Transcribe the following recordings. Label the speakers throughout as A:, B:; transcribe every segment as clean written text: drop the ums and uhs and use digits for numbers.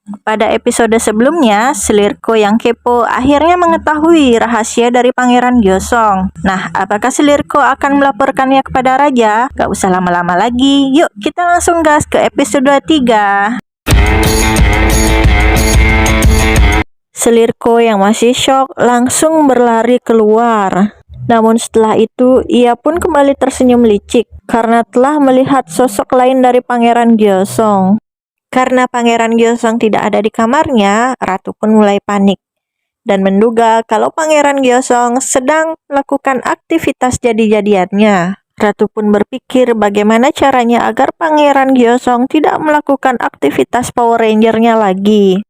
A: Pada episode sebelumnya, Slirko yang kepo akhirnya mengetahui rahasia dari Pangeran Gyosong. Nah, apakah Slirko akan melaporkannya kepada Raja? Gak usah lama-lama lagi, yuk kita langsung gas ke episode 3. Slirko yang masih syok langsung berlari keluar. Namun setelah itu, ia pun kembali tersenyum licik karena telah melihat sosok lain dari Pangeran Gyosong. Karena Pangeran Gyosong tidak ada di kamarnya, Ratu pun mulai panik dan menduga kalau Pangeran Gyosong sedang melakukan aktivitas jadi-jadiannya. Ratu pun berpikir bagaimana caranya agar Pangeran Gyosong tidak melakukan aktivitas Power Ranger-nya lagi.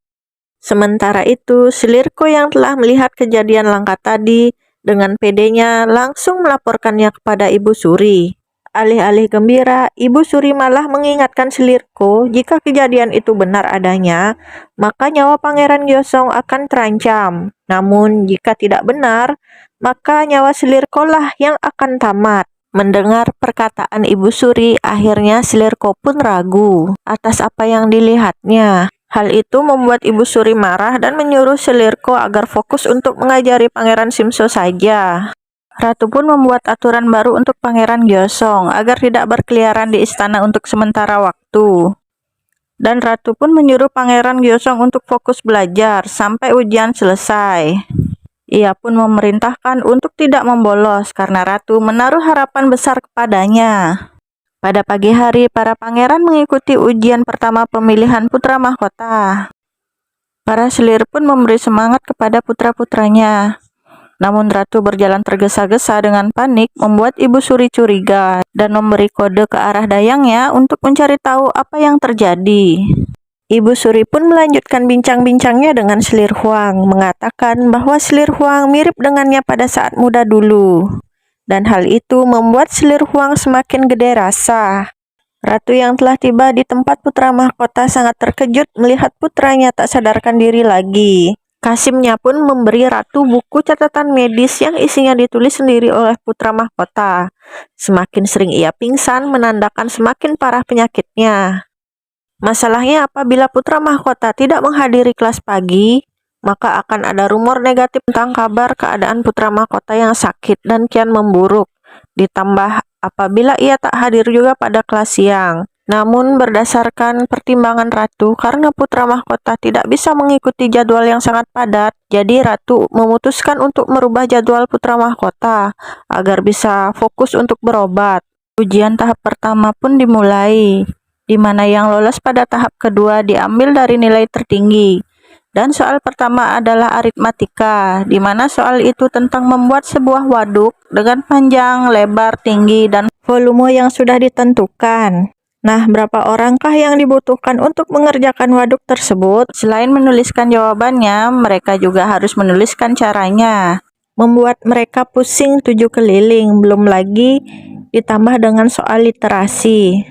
A: Sementara itu, Slirko yang telah melihat kejadian langka tadi dengan pedenya langsung melaporkannya kepada Ibu Suri. Alih-alih gembira, Ibu Suri malah mengingatkan Slirko jika kejadian itu benar adanya, maka nyawa Pangeran Gyosong akan terancam. Namun, jika tidak benar, maka nyawa Slirko lah yang akan tamat. Mendengar perkataan Ibu Suri, akhirnya Slirko pun ragu atas apa yang dilihatnya. Hal itu membuat Ibu Suri marah dan menyuruh Slirko agar fokus untuk mengajari Pangeran Simso saja. Ratu pun membuat aturan baru untuk Pangeran Gyosong agar tidak berkeliaran di istana untuk sementara waktu. Dan Ratu pun menyuruh Pangeran Gyosong untuk fokus belajar sampai ujian selesai. Ia pun memerintahkan untuk tidak membolos karena Ratu menaruh harapan besar kepadanya. Pada pagi hari, para pangeran mengikuti ujian pertama pemilihan putra mahkota. Para selir pun memberi semangat kepada putra-putranya. Namun Ratu berjalan tergesa-gesa dengan panik membuat Ibu Suri curiga dan memberi kode ke arah dayangnya untuk mencari tahu apa yang terjadi. Ibu Suri pun melanjutkan bincang-bincangnya dengan Selir Huang, mengatakan bahwa Selir Huang mirip dengannya pada saat muda dulu. Dan hal itu membuat Selir Huang semakin gede rasa. Ratu yang telah tiba di tempat putra mahkota sangat terkejut melihat putranya tak sadarkan diri lagi. Kasimnya pun memberi Ratu buku catatan medis yang isinya ditulis sendiri oleh putra mahkota. Semakin sering ia pingsan menandakan semakin parah penyakitnya. Masalahnya apabila putra mahkota tidak menghadiri kelas pagi, maka akan ada rumor negatif tentang kabar keadaan putra mahkota yang sakit dan kian memburuk. Ditambah apabila ia tak hadir juga pada kelas siang. Namun berdasarkan pertimbangan Ratu, karena putra mahkota tidak bisa mengikuti jadwal yang sangat padat, jadi Ratu memutuskan untuk merubah jadwal putra mahkota agar bisa fokus untuk berobat. Ujian tahap pertama pun dimulai, di mana yang lolos pada tahap kedua diambil dari nilai tertinggi. Dan soal pertama adalah aritmatika, di mana soal itu tentang membuat sebuah waduk dengan panjang, lebar, tinggi, dan volume yang sudah ditentukan. Nah, berapa orangkah yang dibutuhkan untuk mengerjakan waduk tersebut? Selain menuliskan jawabannya, mereka juga harus menuliskan caranya. Membuat mereka pusing 7 keliling, belum lagi ditambah dengan soal literasi,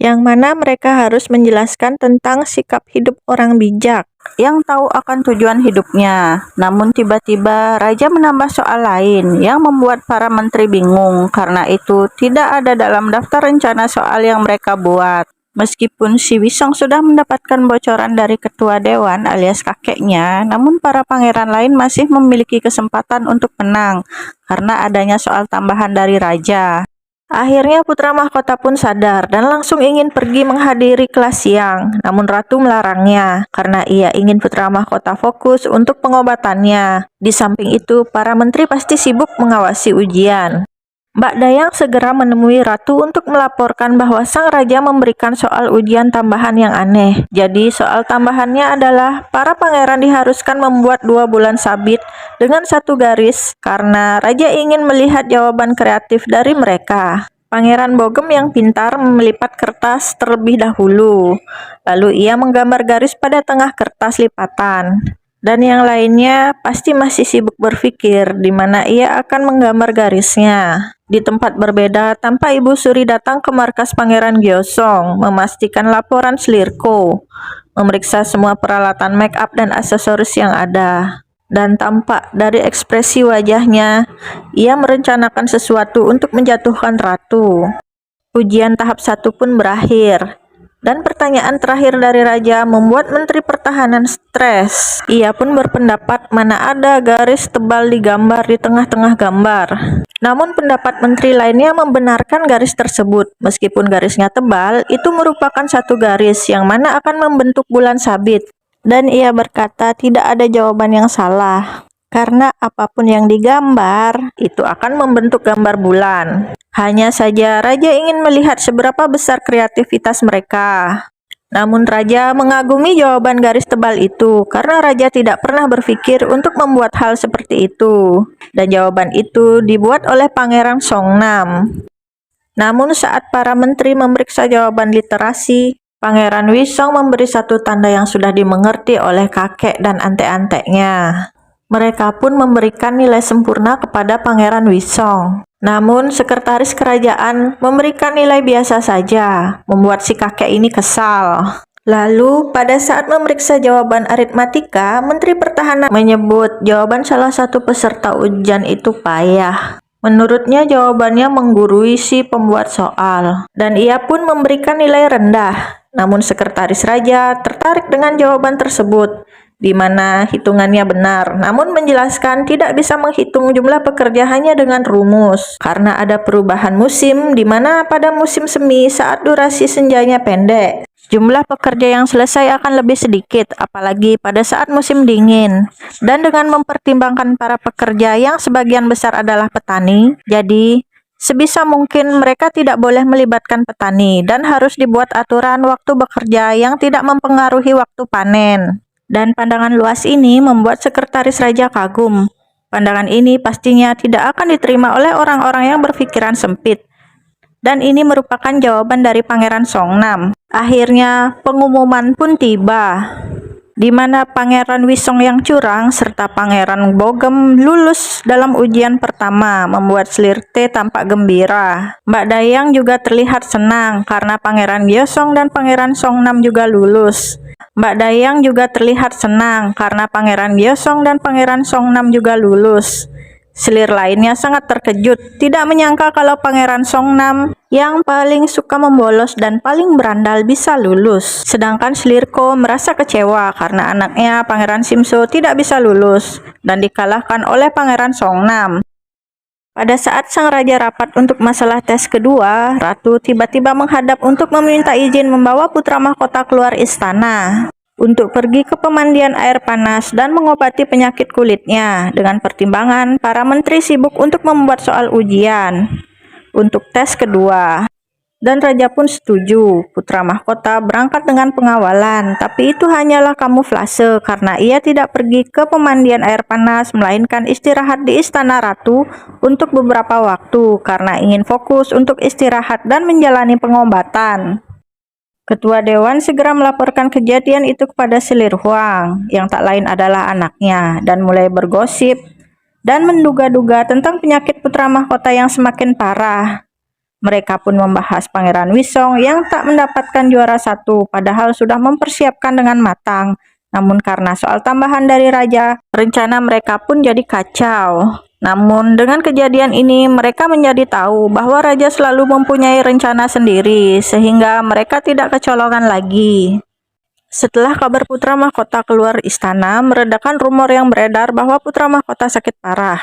A: yang mana mereka harus menjelaskan tentang sikap hidup orang bijak yang tahu akan tujuan hidupnya. Namun tiba-tiba Raja menambah soal lain yang membuat para menteri bingung karena itu tidak ada dalam daftar rencana soal yang mereka buat. Meskipun si Wisong sudah mendapatkan bocoran dari ketua dewan alias kakeknya, namun para pangeran lain masih memiliki kesempatan untuk menang karena adanya soal tambahan dari Raja. Akhirnya putra mahkota pun sadar dan langsung ingin pergi menghadiri kelas siang. Namun Ratu melarangnya karena ia ingin putra mahkota fokus untuk pengobatannya. Di samping itu, para menteri pasti sibuk mengawasi ujian. Mbak Dayang segera menemui Ratu untuk melaporkan bahwa sang raja memberikan soal ujian tambahan yang aneh. Jadi soal tambahannya adalah para pangeran diharuskan membuat 2 bulan sabit dengan 1 garis karena raja ingin melihat jawaban kreatif dari mereka. Pangeran Bogem yang pintar melipat kertas terlebih dahulu. Lalu ia menggambar garis pada tengah kertas lipatan. Dan yang lainnya pasti masih sibuk berpikir di mana ia akan menggambar garisnya. Di tempat berbeda, tanpa Ibu Suri datang ke markas Pangeran Gyosong, memastikan laporan Slirko, memeriksa semua peralatan make up dan aksesoris yang ada. Dan tampak dari ekspresi wajahnya, ia merencanakan sesuatu untuk menjatuhkan Ratu. Ujian tahap 1 pun berakhir. Dan pertanyaan terakhir dari raja membuat Menteri Pertahanan stres. Ia pun berpendapat mana ada garis tebal di gambar di tengah-tengah gambar. Namun pendapat menteri lainnya membenarkan garis tersebut. Meskipun garisnya tebal, itu merupakan satu garis yang mana akan membentuk bulan sabit. Dan ia berkata tidak ada jawaban yang salah. Karena apapun yang digambar, itu akan membentuk gambar bulan. Hanya saja raja ingin melihat seberapa besar kreativitas mereka. Namun raja mengagumi jawaban garis tebal itu karena raja tidak pernah berpikir untuk membuat hal seperti itu. Dan jawaban itu dibuat oleh Pangeran Songnam. Namun saat para menteri memeriksa jawaban literasi, Pangeran Wisong memberi satu tanda yang sudah dimengerti oleh kakek dan antek-anteknya. Mereka pun memberikan nilai sempurna kepada Pangeran Wisong. Namun, sekretaris kerajaan memberikan nilai biasa saja, membuat si kakek ini kesal. Lalu, pada saat memeriksa jawaban aritmatika, Menteri Pertahanan menyebut jawaban salah satu peserta ujian itu payah. Menurutnya jawabannya menggurui si pembuat soal, dan ia pun memberikan nilai rendah. Namun sekretaris raja tertarik dengan jawaban tersebut, di mana hitungannya benar, namun menjelaskan tidak bisa menghitung jumlah pekerja hanya dengan rumus, karena ada perubahan musim, di mana pada musim semi saat durasi senjanya pendek, jumlah pekerja yang selesai akan lebih sedikit, apalagi pada saat musim dingin. Dan dengan mempertimbangkan para pekerja yang sebagian besar adalah petani, jadi sebisa mungkin mereka tidak boleh melibatkan petani dan harus dibuat aturan waktu bekerja yang tidak mempengaruhi waktu panen. Dan pandangan luas ini membuat sekretaris raja kagum. Pandangan ini pastinya tidak akan diterima oleh orang-orang yang berpikiran sempit. Dan ini merupakan jawaban dari Pangeran Songnam. Akhirnya pengumuman pun tiba, di mana Pangeran Wisong yang curang serta Pangeran Bogem lulus dalam ujian pertama, membuat Slirte tampak gembira. Mbak Dayang juga terlihat senang karena Pangeran Gyeosong dan Pangeran Songnam juga lulus. Mbak Dayang juga terlihat senang karena Pangeran Gyeosong dan Pangeran Songnam juga lulus. Selir lainnya sangat terkejut, tidak menyangka kalau Pangeran Songnam yang paling suka membolos dan paling berandal bisa lulus. Sedangkan Slirko merasa kecewa karena anaknya Pangeran Simso tidak bisa lulus dan dikalahkan oleh Pangeran Songnam. Pada saat sang raja rapat untuk masalah tes kedua, Ratu tiba-tiba menghadap untuk meminta izin membawa putra mahkota keluar istana untuk pergi ke pemandian air panas dan mengobati penyakit kulitnya. Dengan pertimbangan, para menteri sibuk untuk membuat soal ujian untuk tes kedua. Dan raja pun setuju, putra mahkota berangkat dengan pengawalan, tapi itu hanyalah kamuflase karena ia tidak pergi ke pemandian air panas, melainkan istirahat di istana ratu untuk beberapa waktu karena ingin fokus untuk istirahat dan menjalani pengobatan. Ketua Dewan segera melaporkan kejadian itu kepada Selir Huang, yang tak lain adalah anaknya, dan mulai bergosip dan menduga-duga tentang penyakit putra mahkota yang semakin parah. Mereka pun membahas Pangeran Wisong yang tak mendapatkan juara satu, padahal sudah mempersiapkan dengan matang. Namun karena soal tambahan dari raja, rencana mereka pun jadi kacau. Namun dengan kejadian ini mereka menjadi tahu bahwa raja selalu mempunyai rencana sendiri, sehingga mereka tidak kecolongan lagi. Setelah kabar putra mahkota keluar istana, meredakan rumor yang beredar bahwa putra mahkota sakit parah.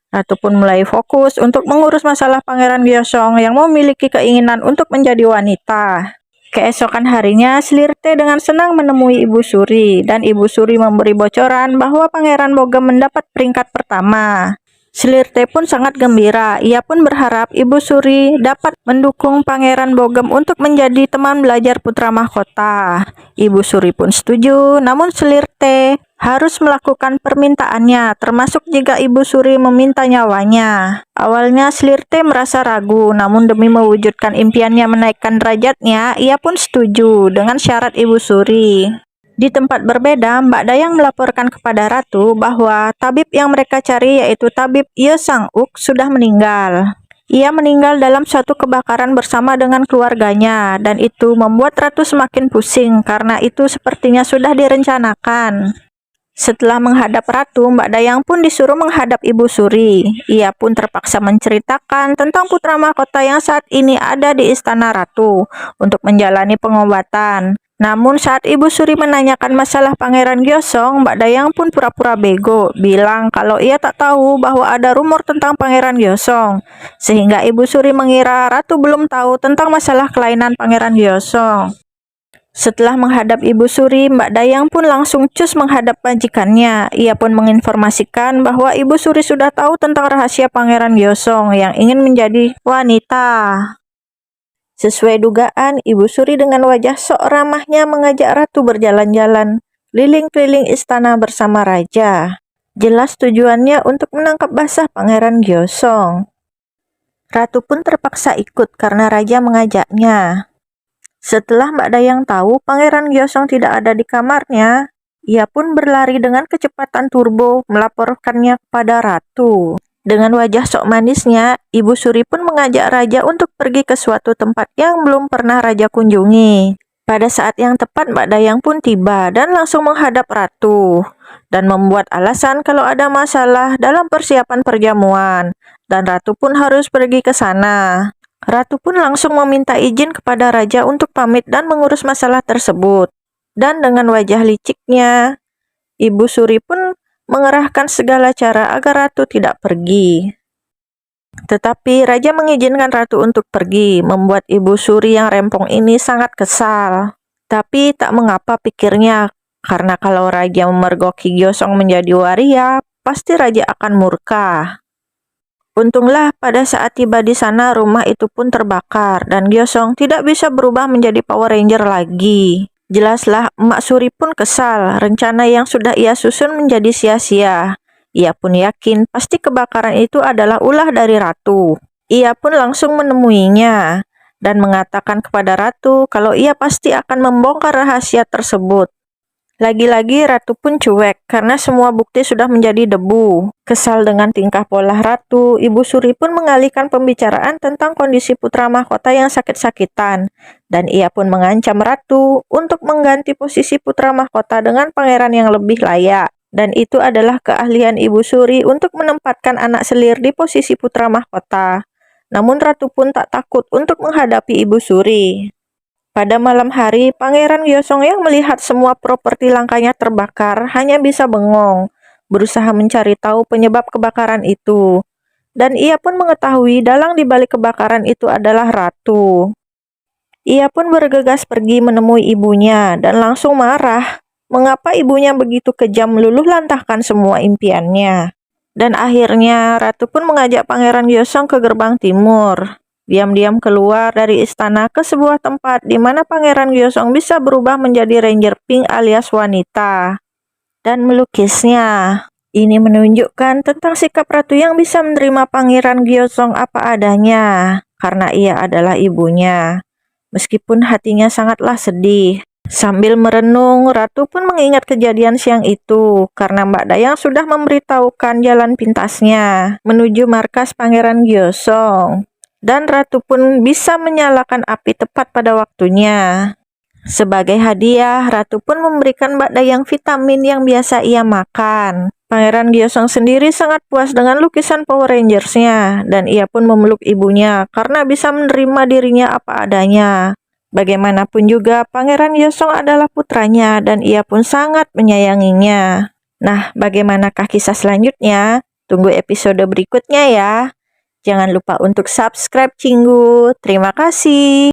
A: Ratu pun mulai fokus untuk mengurus masalah Pangeran Gyeosong yang memiliki keinginan untuk menjadi wanita. Keesokan harinya, Slirte dengan senang menemui Ibu Suri, dan Ibu Suri memberi bocoran bahwa Pangeran Bogem mendapat peringkat pertama. Slirte pun sangat gembira. Ia pun berharap Ibu Suri dapat mendukung Pangeran Bogem untuk menjadi teman belajar putra mahkota. Ibu Suri pun setuju, namun Slirte harus melakukan permintaannya, termasuk jika Ibu Suri meminta nyawanya. Awalnya Slirte merasa ragu, namun demi mewujudkan impiannya menaikkan derajatnya, ia pun setuju dengan syarat Ibu Suri. Di tempat berbeda, Mbak Dayang melaporkan kepada Ratu bahwa tabib yang mereka cari, yaitu tabib Ye Sang-uk, sudah meninggal. Ia meninggal dalam suatu kebakaran bersama dengan keluarganya, dan itu membuat Ratu semakin pusing karena itu sepertinya sudah direncanakan. Setelah menghadap ratu, Mbak Dayang pun disuruh menghadap Ibu Suri. Ia pun terpaksa menceritakan tentang putra mahkota yang saat ini ada di istana ratu untuk menjalani pengobatan. Namun saat Ibu Suri menanyakan masalah Pangeran Gyeosong, Mbak Dayang pun pura-pura bego, bilang kalau ia tak tahu bahwa ada rumor tentang Pangeran Gyeosong. Sehingga Ibu Suri mengira ratu belum tahu tentang masalah kelainan Pangeran Gyeosong. Setelah menghadap Ibu Suri, Mbak Dayang pun langsung cus menghadap majikannya. Ia pun menginformasikan bahwa Ibu Suri sudah tahu tentang rahasia Pangeran Gyeosong yang ingin menjadi wanita. Sesuai dugaan, Ibu Suri dengan wajah sok ramahnya mengajak ratu berjalan-jalan keliling-keliling istana bersama raja. Jelas tujuannya untuk menangkap basah Pangeran Gyeosong. Ratu pun terpaksa ikut karena raja mengajaknya. Setelah Mbak Dayang tahu Pangeran Gyeosong tidak ada di kamarnya, ia pun berlari dengan kecepatan turbo melaporkannya kepada ratu. Dengan wajah sok manisnya, Ibu Suri pun mengajak raja untuk pergi ke suatu tempat yang belum pernah raja kunjungi. Pada saat yang tepat Mbak Dayang pun tiba dan langsung menghadap ratu dan membuat alasan kalau ada masalah dalam persiapan perjamuan dan ratu pun harus pergi ke sana. Ratu pun langsung meminta izin kepada raja untuk pamit dan mengurus masalah tersebut. Dan dengan wajah liciknya, Ibu Suri pun mengerahkan segala cara agar ratu tidak pergi. Tetapi raja mengizinkan ratu untuk pergi, membuat Ibu Suri yang rempong ini sangat kesal. Tapi tak mengapa pikirnya, karena kalau raja memergoki Gyeosong menjadi waria, pasti raja akan murka. Untunglah pada saat tiba di sana rumah itu pun terbakar dan Gyeosong tidak bisa berubah menjadi Power Ranger lagi. Jelaslah Emak Suri pun kesal, rencana yang sudah ia susun menjadi sia-sia. Ia pun yakin pasti kebakaran itu adalah ulah dari ratu. Ia pun langsung menemuinya dan mengatakan kepada ratu kalau ia pasti akan membongkar rahasia tersebut. Lagi-lagi ratu pun cuek karena semua bukti sudah menjadi debu. Kesal dengan tingkah pola ratu, Ibu Suri pun mengalihkan pembicaraan tentang kondisi putra mahkota yang sakit-sakitan. Dan ia pun mengancam ratu untuk mengganti posisi putra mahkota dengan pangeran yang lebih layak. Dan itu adalah keahlian Ibu Suri untuk menempatkan anak selir di posisi putra mahkota. Namun ratu pun tak takut untuk menghadapi Ibu Suri. Pada malam hari, Pangeran Gyeosong yang melihat semua properti langkanya terbakar hanya bisa bengong, berusaha mencari tahu penyebab kebakaran itu. Dan ia pun mengetahui dalang di balik kebakaran itu adalah ratu. Ia pun bergegas pergi menemui ibunya dan langsung marah. Mengapa ibunya begitu kejam meluluh lantahkan semua impiannya? Dan akhirnya ratu pun mengajak Pangeran Gyeosong ke gerbang timur. Diam-diam keluar dari istana ke sebuah tempat di mana Pangeran Gyeosong bisa berubah menjadi Ranger Pink alias wanita. Dan melukisnya. Ini menunjukkan tentang sikap ratu yang bisa menerima Pangeran Gyeosong apa adanya. Karena ia adalah ibunya. Meskipun hatinya sangatlah sedih. Sambil merenung, ratu pun mengingat kejadian siang itu. Karena Mbak Dayang sudah memberitahukan jalan pintasnya menuju markas Pangeran Gyeosong. Dan ratu pun bisa menyalakan api tepat pada waktunya. Sebagai hadiah, ratu pun memberikan Mbak Dayang vitamin yang biasa ia makan. Pangeran Gyeosong sendiri sangat puas dengan lukisan Power Rangers-nya, dan ia pun memeluk ibunya karena bisa menerima dirinya apa adanya. Bagaimanapun juga, Pangeran Gyeosong adalah putranya dan ia pun sangat menyayanginya. Nah, bagaimanakah kisah selanjutnya? Tunggu episode berikutnya ya. Jangan lupa untuk subscribe Cinggu. Terima kasih.